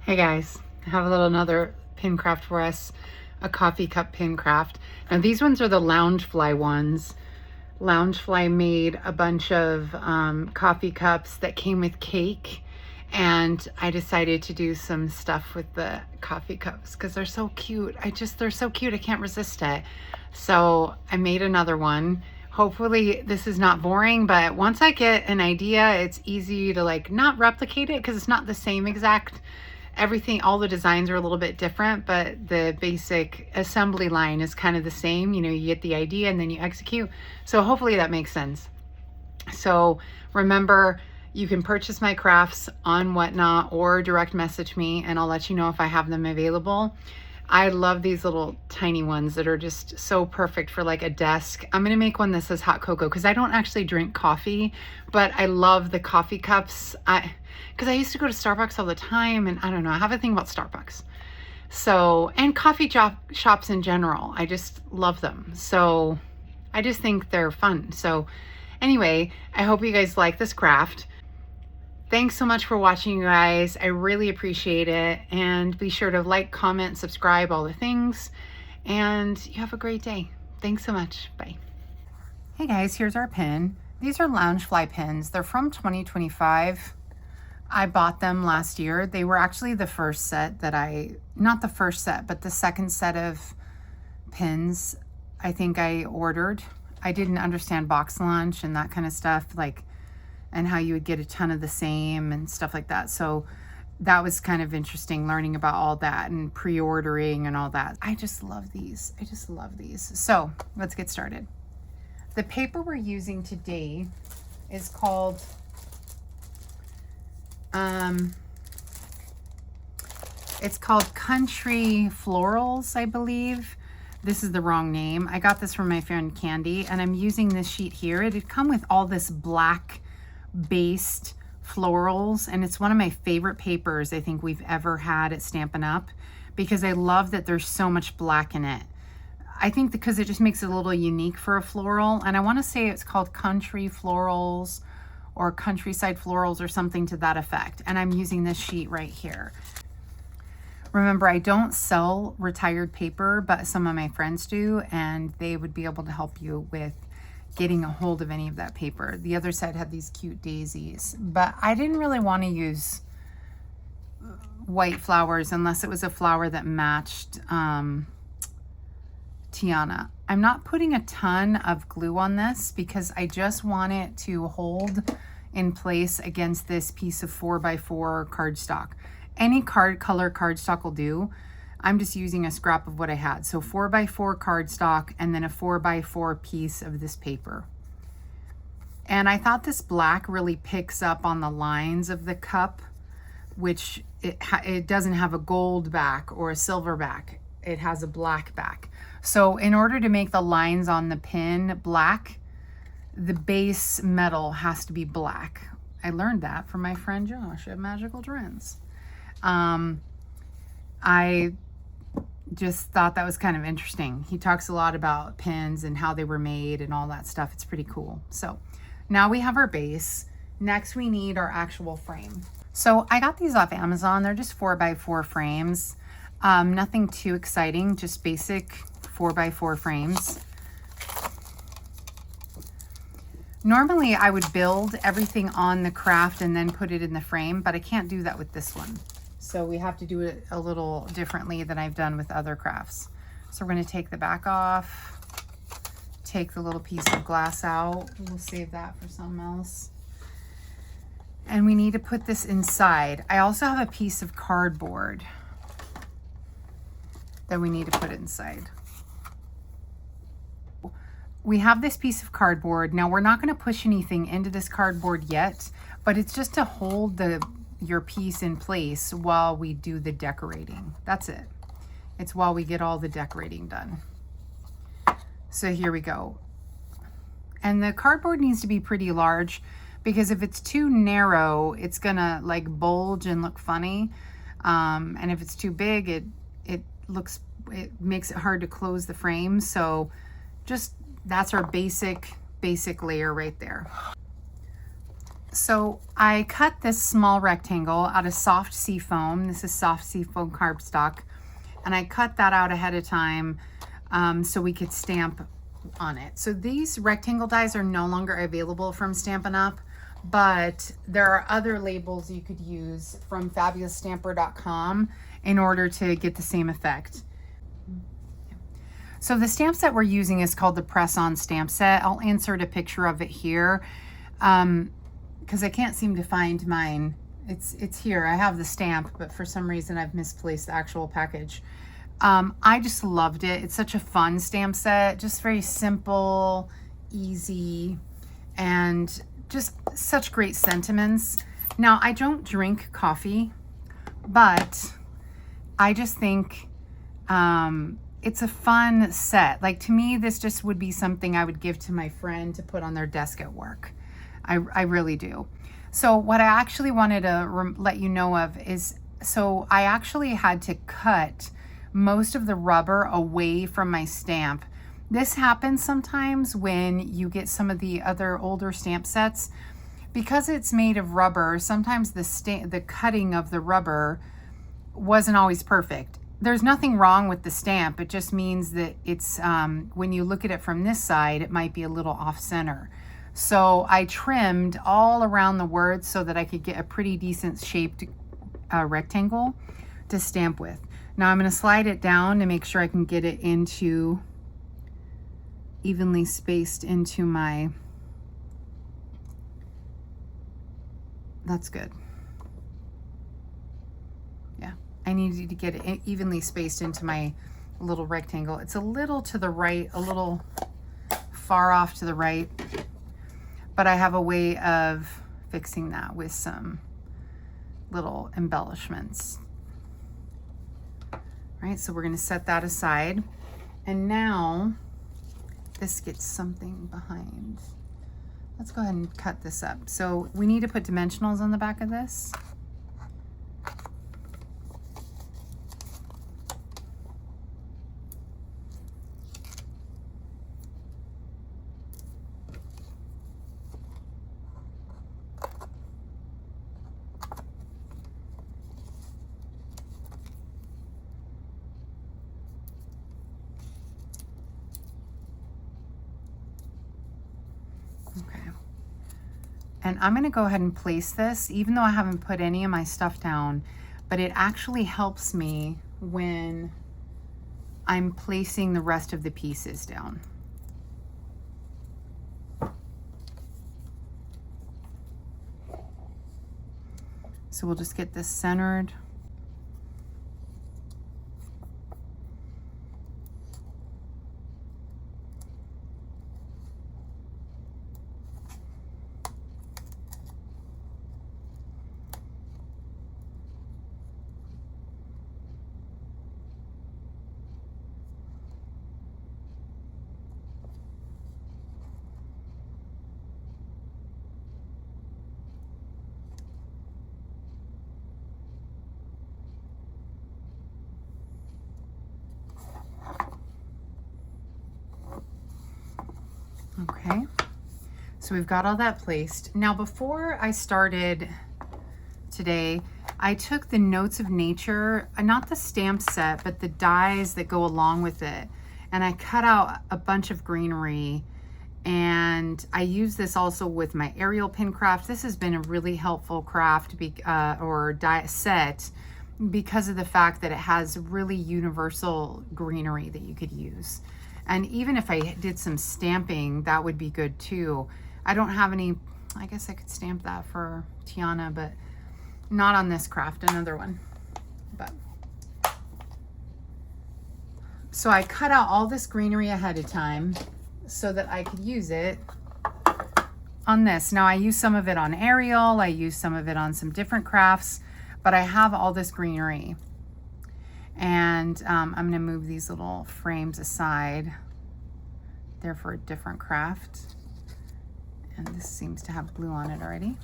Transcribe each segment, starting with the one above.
Hey guys, I have another pin craft for us, a coffee cup pin craft. Now these ones are the Loungefly ones. Loungefly made a bunch of coffee cups that came with cake, and I decided to do some stuff with the coffee cups because they're so cute. They're so cute, I can't resist it. So I made another one. Hopefully this is not boring, but once I get an idea, it's easy to like not replicate it because it's not the same exact everything. All the designs are a little bit different, but the basic assembly line is kind of the same. You know, you get the idea and then you execute. So hopefully that makes sense. So remember, you can purchase my crafts on Whatnot or direct message me and I'll let you know if I have them available. I love these little tiny ones that are just so perfect for like a desk. I'm gonna make one that says hot cocoa because I don't actually drink coffee, but I love the coffee cups. Because I used to go to Starbucks all the time, and I don't know, I have a thing about Starbucks. So, and coffee shops in general, I just love them. So I just think they're fun. So anyway, I hope you guys like this craft. Thanks so much for watching, you guys. I really appreciate it. And be sure to like, comment, subscribe, all the things. And you have a great day. Thanks so much. Bye. Hey guys, here's our pin. These are Loungefly pins. They're from 2025. I bought them last year. They were actually the first set that not the first set, but the second set of pins I think I ordered. I didn't understand box lunch and that kind of stuff, like, and how you would get a ton of the same and stuff like that. So that was kind of interesting, learning about all that and pre-ordering and all that. I just love these. I just love these. So let's get started. The paper we're using today is called it's called Country Florals, I believe. This is the wrong name. I got this from my friend Candy, and I'm using this sheet here. It had come with all this black based florals, and it's one of my favorite papers I think we've ever had at Stampin' Up, because I love that there's so much black in it. I think because it just makes it a little unique for a floral, and I want to say it's called Country Florals or Countryside Florals or something to that effect. And I'm using this sheet right here. Remember, I don't sell retired paper, but some of my friends do, and they would be able to help you with getting a hold of any of that paper. The other side had these cute daisies, but I didn't really want to use white flowers unless it was a flower that matched Tiana. I'm not putting a ton of glue on this because I just want it to hold in place against this piece of 4x4 cardstock. Any color cardstock will do. I'm just using a scrap of what I had. So 4x4 cardstock and then a 4x4 piece of this paper. And I thought this black really picks up on the lines of the cup, which it doesn't have a gold back or a silver back. It has a black back. So in order to make the lines on the pin black, the base metal has to be black. I learned that from my friend Josh at Magical Trends. I just thought that was kind of interesting. He talks a lot about pins and how they were made and all that stuff. It's pretty cool. So now we have our base. Next we need our actual frame. So I got these off Amazon. They're just 4x4 frames. Nothing too exciting, just basic 4x4 frames. Normally I would build everything on the craft and then put it in the frame, but I can't do that with this one. So we have to do it a little differently than I've done with other crafts. So we're going to take the back off, take the little piece of glass out. We'll save that for something else. And we need to put this inside. I also have a piece of cardboard that we need to put inside. We have this piece of cardboard. Now we're not going to push anything into this cardboard yet, but it's just to hold your piece in place while we do the decorating. That's it. It's while we get all the decorating done. So here we go. And the cardboard needs to be pretty large because if it's too narrow, it's gonna like bulge and look funny. And if it's too big, it makes it hard to close the frame. So just, that's our basic layer right there. So I cut this small rectangle out of soft Seafoam. This is soft Seafoam cardstock. And I cut that out ahead of time so we could stamp on it. So these rectangle dies are no longer available from Stampin' Up, but there are other labels you could use from FabulousStamper.com in order to get the same effect. So the stamp set we're using is called the Press-On Stamp Set. I'll insert a picture of it here because I can't seem to find mine. It's here. I have the stamp, but for some reason I've misplaced the actual package. I just loved it. It's such a fun stamp set, just very simple, easy, and just such great sentiments. Now, I don't drink coffee, but I just think it's a fun set. Like, to me, this just would be something I would give to my friend to put on their desk at work. I really do. So what I actually wanted to let you know of is, so I actually had to cut most of the rubber away from my stamp. This happens sometimes when you get some of the other older stamp sets. Because it's made of rubber, sometimes the cutting of the rubber wasn't always perfect. There's nothing wrong with the stamp. It just means that it's, when you look at it from this side, it might be a little off center. So I trimmed all around the words so that I could get a pretty decent shaped rectangle to stamp with. Now I'm going to slide it down to make sure I can get it into evenly spaced into my, that's good. Yeah, I needed to get it evenly spaced into my little rectangle. It's a little to the right, a little far off to the right, but I have a way of fixing that with some little embellishments. All right, so we're going to set that aside. And now this gets something behind. Let's go ahead and cut this up. So we need to put dimensionals on the back of this. Okay. And I'm going to go ahead and place this, even though I haven't put any of my stuff down, but it actually helps me when I'm placing the rest of the pieces down. So we'll just get this centered. Okay, so we've got all that placed. Now, before I started today, I took the Notes of Nature, not the stamp set, but the dies that go along with it, and I cut out a bunch of greenery, and I use this also with my aerial pin craft. This has been a really helpful craft or die set because of the fact that it has really universal greenery that you could use. And even if I did some stamping, that would be good too. I don't have any, I guess I could stamp that for Tiana, but not on this craft, another one. But so I cut out all this greenery ahead of time so that I could use it on this. Now I use some of it on aerial, I use some of it on some different crafts, but I have all this greenery. And I'm going to move these little frames aside. They're for a different craft. And this seems to have blue on it already.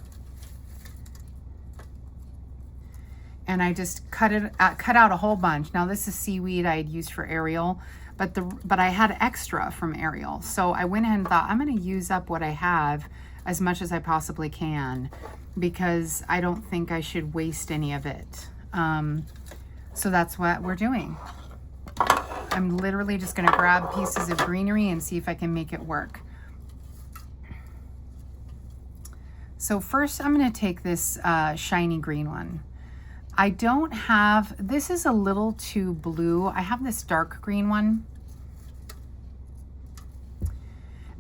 And I just cut out a whole bunch. Now this is seaweed I had used for aerial, but I had extra from aerial. So I went ahead and thought, I'm going to use up what I have as much as I possibly can, because I don't think I should waste any of it. So that's what we're doing. I'm literally just going to grab pieces of greenery and see if I can make it work. So first I'm going to take this shiny green one. I don't have, this is a little too blue. I have this dark green one,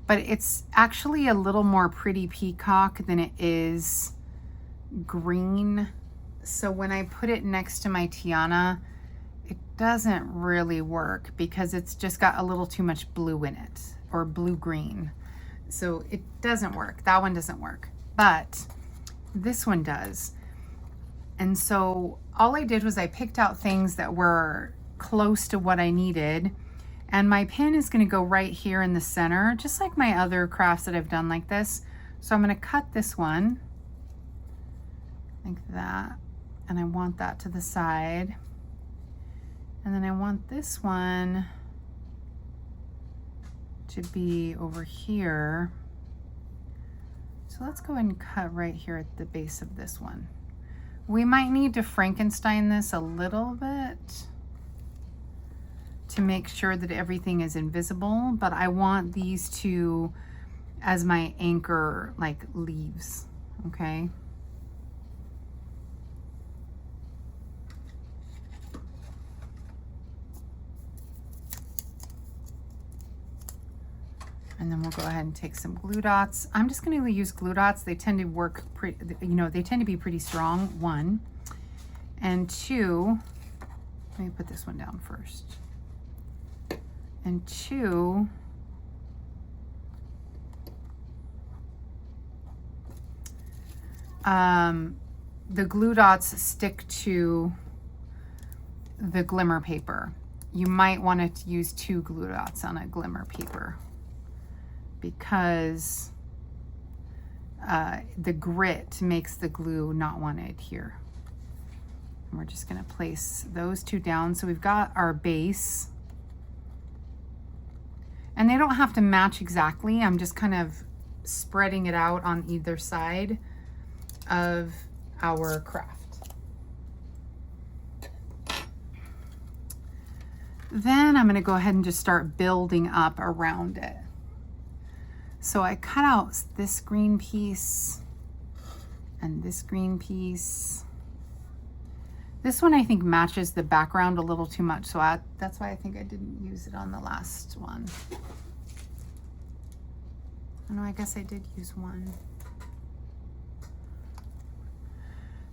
but it's actually a little more pretty peacock than it is green. So when I put it next to my Tiana, it doesn't really work because it's just got a little too much blue in it, or blue-green. So it doesn't work. That one doesn't work, but this one does. And so all I did was I picked out things that were close to what I needed, and my pin is going to go right here in the center, just like my other crafts that I've done like this. So I'm going to cut this one like that, and I want that to the side, and then I want this one to be over here. So let's go ahead and cut right here at the base of this one. We might need to Frankenstein this a little bit to make sure that everything is invisible, but I want these two as my anchor, like leaves, okay? And then we'll go ahead and take some glue dots. I'm just going to use glue dots. They tend to work pretty, you know, they tend to be pretty strong, 1. And 2, let me put this one down first. And 2, the glue dots stick to the glimmer paper. You might want to use 2 glue dots on a glimmer paper, because the grit makes the glue not want to adhere. And we're just going to place those 2 down. So we've got our base, and they don't have to match exactly. I'm just kind of spreading it out on either side of our craft. Then I'm going to go ahead and just start building up around it. So I cut out this green piece and this green piece. This one I think matches the background a little too much, so that's why I think I didn't use it on the last one. Oh, no, I guess I did use one.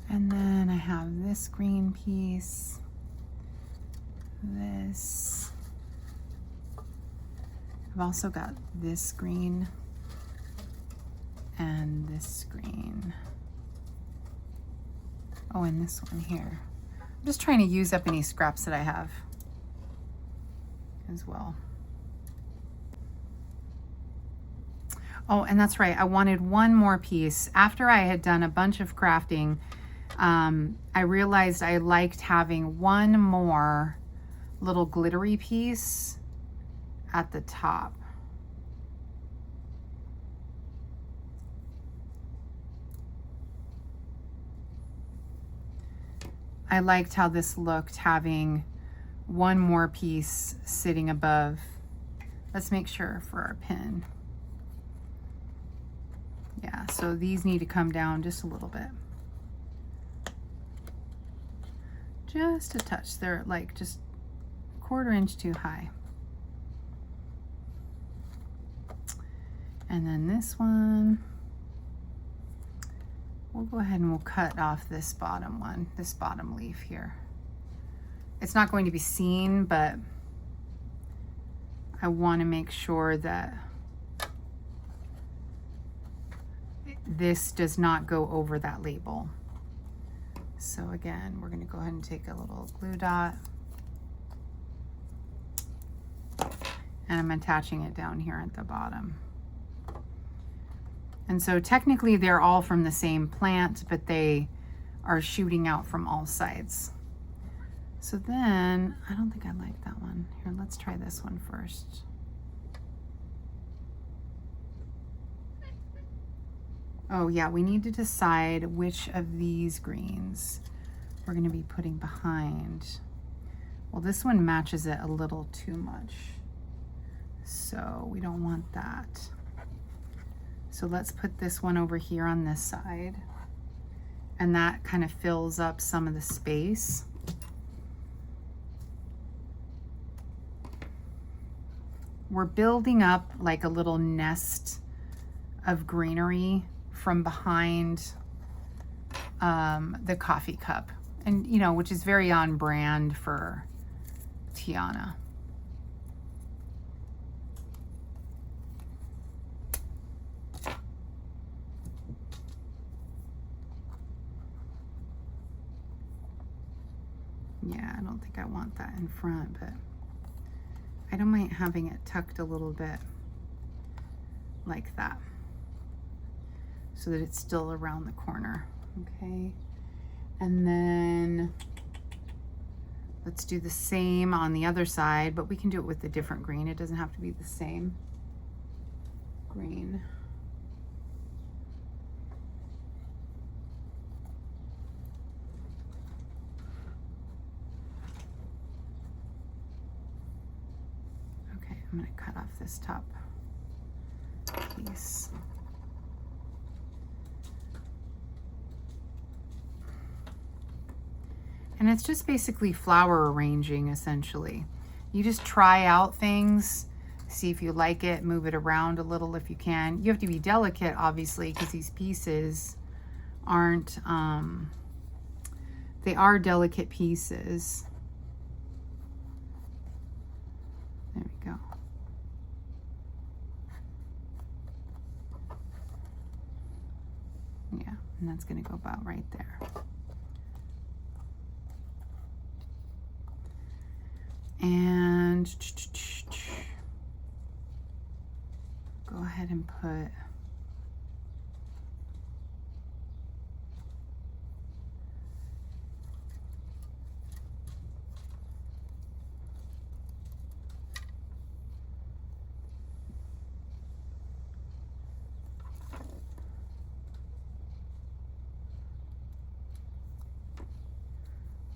And then I have this green piece, this. I've also got this green and this green. Oh, and this one here. I'm just trying to use up any scraps that I have as well. Oh, and that's right. I wanted one more piece. After I had done a bunch of crafting, I realized I liked having one more little glittery piece at the top. I liked how this looked, having one more piece sitting above. Let's make sure for our pin. Yeah, so these need to come down just a little bit. Just a touch. They're like just a 1/4 inch too high. And then this one, we'll go ahead and we'll cut off this bottom one, this bottom leaf here. It's not going to be seen, but I want to make sure that this does not go over that label. So again, we're going to go ahead and take a little glue dot, and I'm attaching it down here at the bottom. And so technically they're all from the same plant, but they are shooting out from all sides. So then, I don't think I like that one. Here, let's try this one first. Oh yeah, we need to decide which of these greens we're going to be putting behind. Well, this one matches it a little too much, so we don't want that. So let's put this one over here on this side, and that kind of fills up some of the space. We're building up like a little nest of greenery from behind the coffee cup, and you know, which is very on brand for Tiana. Yeah, I don't think I want that in front, but I don't mind having it tucked a little bit like that so that it's still around the corner. Okay, and then let's do the same on the other side, but we can do it with a different green. It doesn't have to be the same green. Okay, I'm going to cut off this top piece. And it's just basically flower arranging, essentially. You just try out things, see if you like it, move it around a little if you can. You have to be delicate, obviously, because these pieces aren't, they are delicate pieces. There we go. Yeah, and that's going to go about right there. And go ahead and put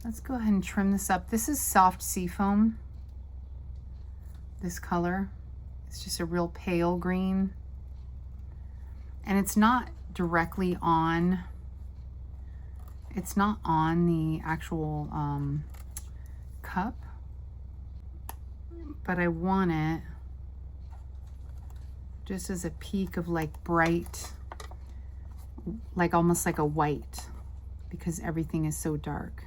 let's go ahead and trim this up. This is soft Seafoam, this color. It's just a real pale green. And it's not directly on, it's not on the actual cup, but I want it just as a peak of like bright, like almost like a white, because everything is so dark.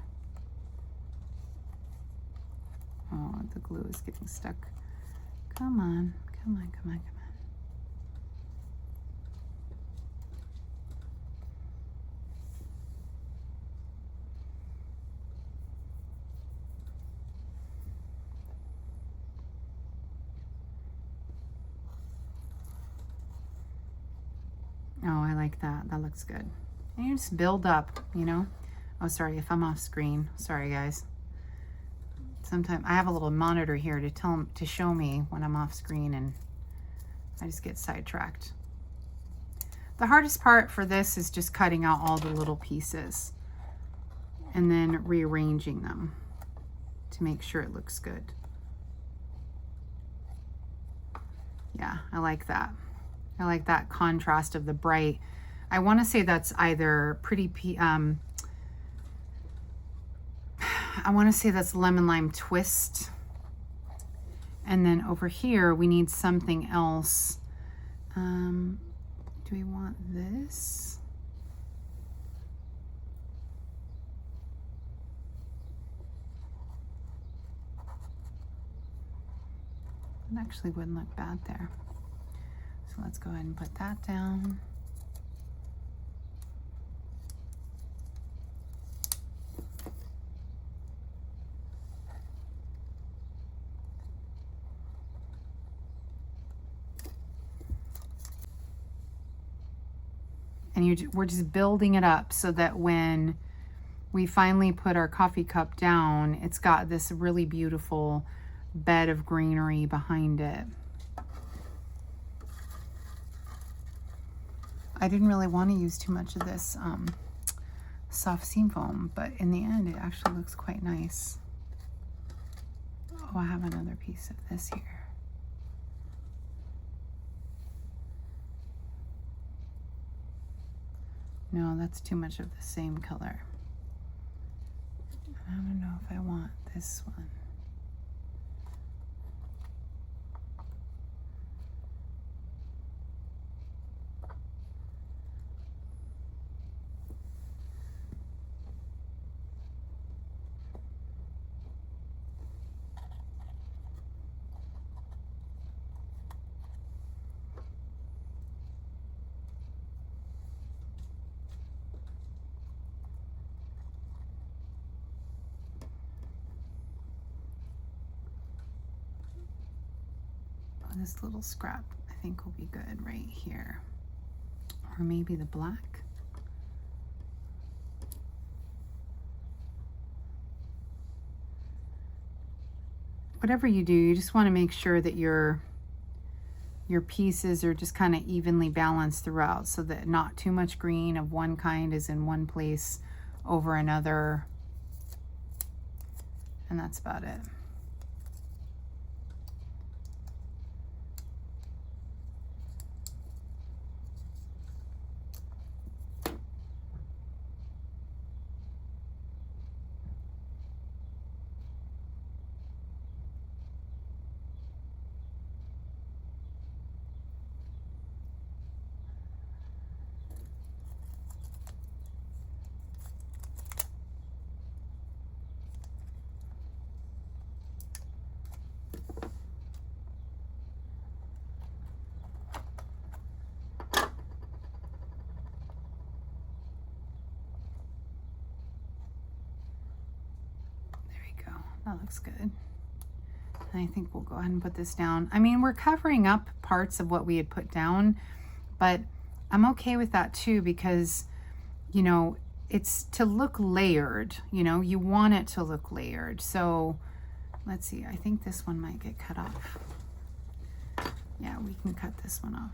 Oh, the glue is getting stuck. Come on, come on, come on, come on. Oh, I like that. That looks good. And you just build up, you know? Oh, sorry if I'm off screen. Sorry, guys. Sometimes I have a little monitor here to show me when I'm off screen, and I just get sidetracked. The hardest part for this is just cutting out all the little pieces and then rearranging them to make sure it looks good. Yeah, I like that. I like that contrast of the bright. I want to say that's either I want to say that's lemon lime twist. And then over here, we need something else. Do we want this? It actually wouldn't look bad there. So let's go ahead and put that down. And we're just building it up so that when we finally put our coffee cup down, it's got this really beautiful bed of greenery behind it. I didn't really want to use too much of this soft seam foam, but in the end it actually looks quite nice. Oh, I have another piece of this here. No, that's too much of the same color. I don't know if I want this one. This little scrap I think will be good right here, or maybe the black. Whatever you do, you just want to make sure that your pieces are just kind of evenly balanced throughout, so that not too much green of one kind is in one place over another, and that's about it. That looks good. And I think we'll go ahead and put this down. I mean, we're covering up parts of what we had put down, but I'm okay with that too, because, you know, it's to look layered, you know, you want it to look layered. So let's see, I think this one might get cut off. Yeah, we can cut this one off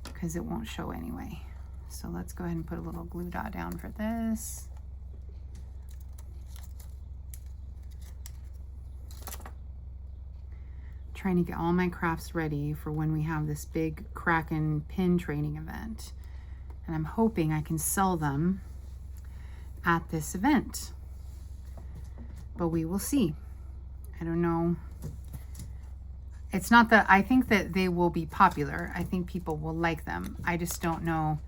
because it won't show anyway. So let's go ahead and put a little glue dot down for this. Trying to get all my crafts ready for when we have this big Kraken pin training event, and I'm hoping I can sell them at this event, but we will see. I don't know. It's not that I think that they will be popular. I think people will like them. I just don't know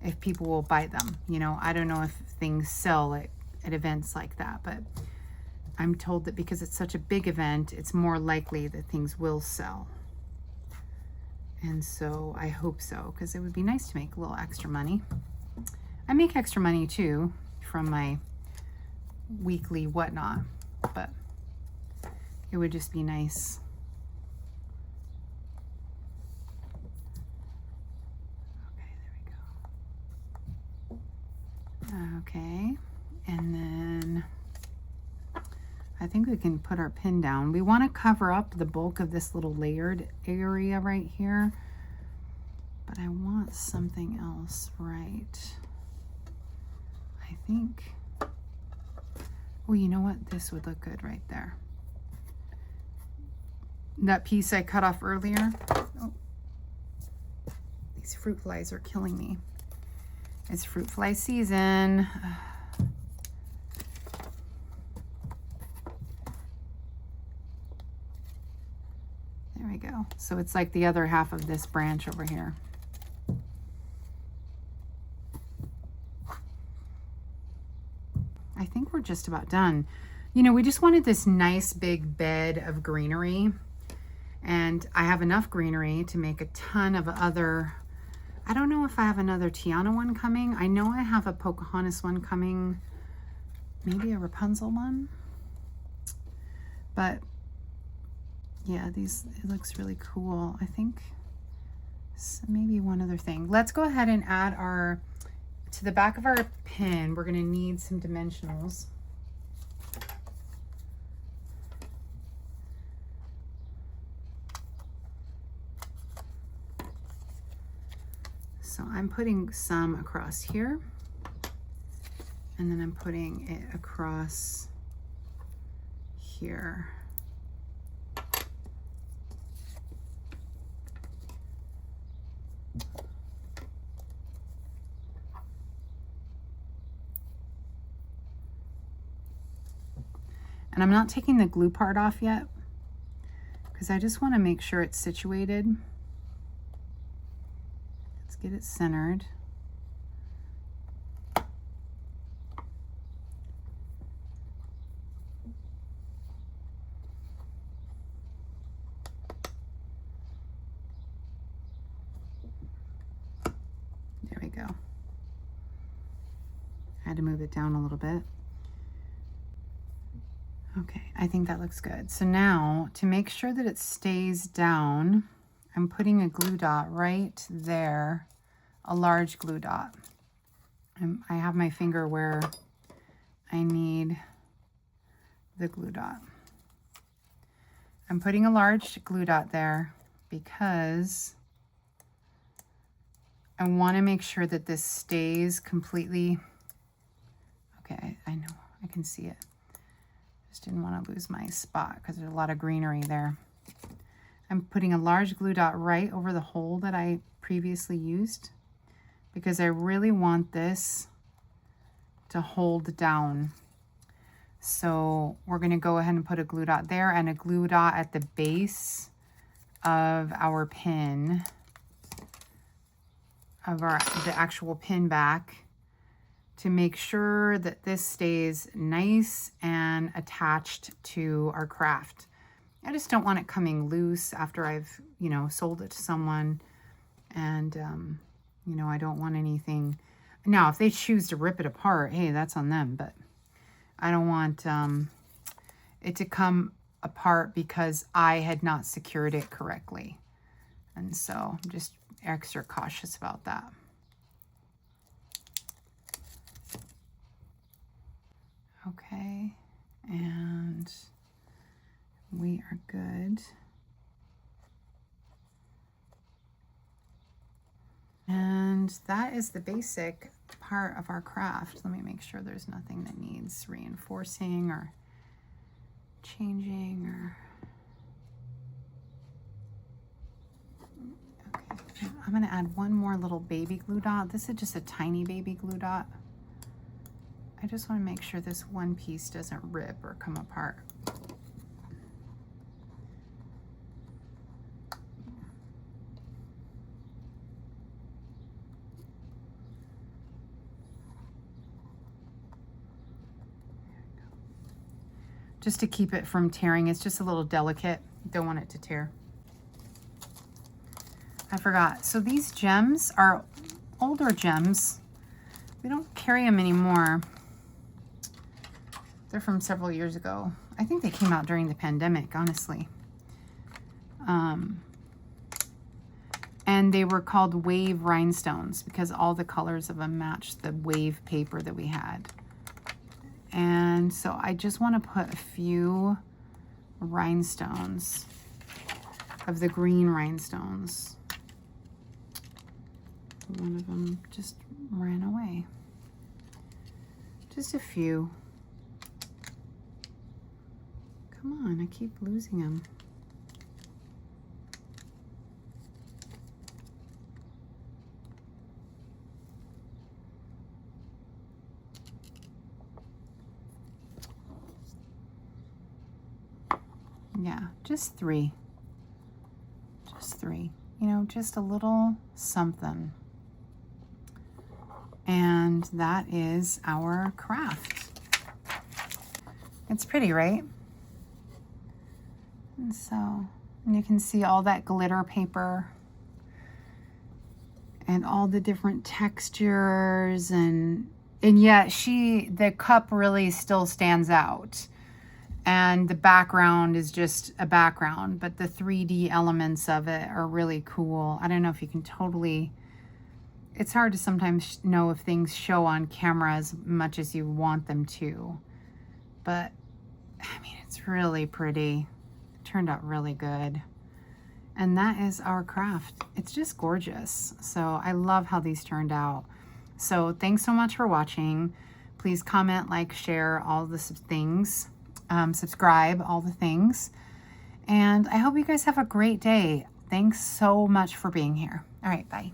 if people will buy them. You know, I don't know if things sell at events like that, but I'm told that because it's such a big event, it's more likely that things will sell. And so I hope so, because it would be nice to make a little extra money. I make extra money too from my weekly whatnot, but it would just be nice. Okay, there we go. Okay, and then I think we can put our pin down. We want to cover up the bulk of this little layered area right here, but I want something else right. I think, oh, you know what? This would look good right there. That piece I cut off earlier. Oh, these fruit flies are killing me. It's fruit fly season. There we go. So it's like the other half of this branch over here. I think we're just about done. You know, we just wanted this nice big bed of greenery, and I have enough greenery to make a ton of other. I don't know if I have another Tiana one coming. I know I have a Pocahontas one coming, maybe a Rapunzel one, but yeah, it looks really cool. I think so, maybe one other thing. Let's go ahead and add to the back of our pin, we're gonna need some dimensionals. So I'm putting some across here, and then I'm putting it across here. And I'm not taking the glue part off yet because I just want to make sure it's situated. Let's get it centered. There we go. I had to move it down a little bit. Okay, I think that looks good. So now, to make sure that it stays down, I'm putting a glue dot right there, a large glue dot. I have my finger where I need the glue dot. I'm putting a large glue dot there because I want to make sure that this stays completely. Okay, I know, I can see it. Just didn't want to lose my spot because there's a lot of greenery there. I'm putting a large glue dot right over the hole that I previously used because I really want this to hold down. So we're going to go ahead and put a glue dot there and a glue dot at the base of our pin, of the actual pin back, to make sure that this stays nice and attached to our craft. I just don't want it coming loose after I've, you know, sold it to someone. And, you know, I don't want anything. Now, if they choose to rip it apart, hey, that's on them. But I don't want it to come apart because I had not secured it correctly. And so I'm just extra cautious about that. Okay, and we are good. And that is the basic part of our craft. Let me make sure there's nothing that needs reinforcing or changing or... Okay, I'm gonna add one more little baby glue dot. This is just a tiny baby glue dot. I just want to make sure this one piece doesn't rip or come apart. Just to keep it from tearing. It's just a little delicate. Don't want it to tear. I forgot. So these gems are older gems. We don't carry them anymore. They're from several years ago. I think they came out during the pandemic, honestly. And they were called wave rhinestones because all the colors of them matched the wave paper that we had. And so I just want to put a few rhinestones of the green rhinestones. One of them just ran away. Just a few. Come on, I keep losing them. Yeah, just three. Just three. You know, just a little something. And that is our craft. It's pretty, right? And so, and you can see all that glitter paper and all the different textures, and yet the cup really still stands out. And the background is just a background, but the 3D elements of it are really cool. I don't know if you can totally, it's hard to sometimes know if things show on camera as much as you want them to. But, I mean, it's really pretty. It turned out really good. And that is our craft. It's just gorgeous. So I love how these turned out. So thanks so much for watching. Please comment, like, share, all the things. Subscribe, all the things. And I hope you guys have a great day. Thanks so much for being here. All right, bye.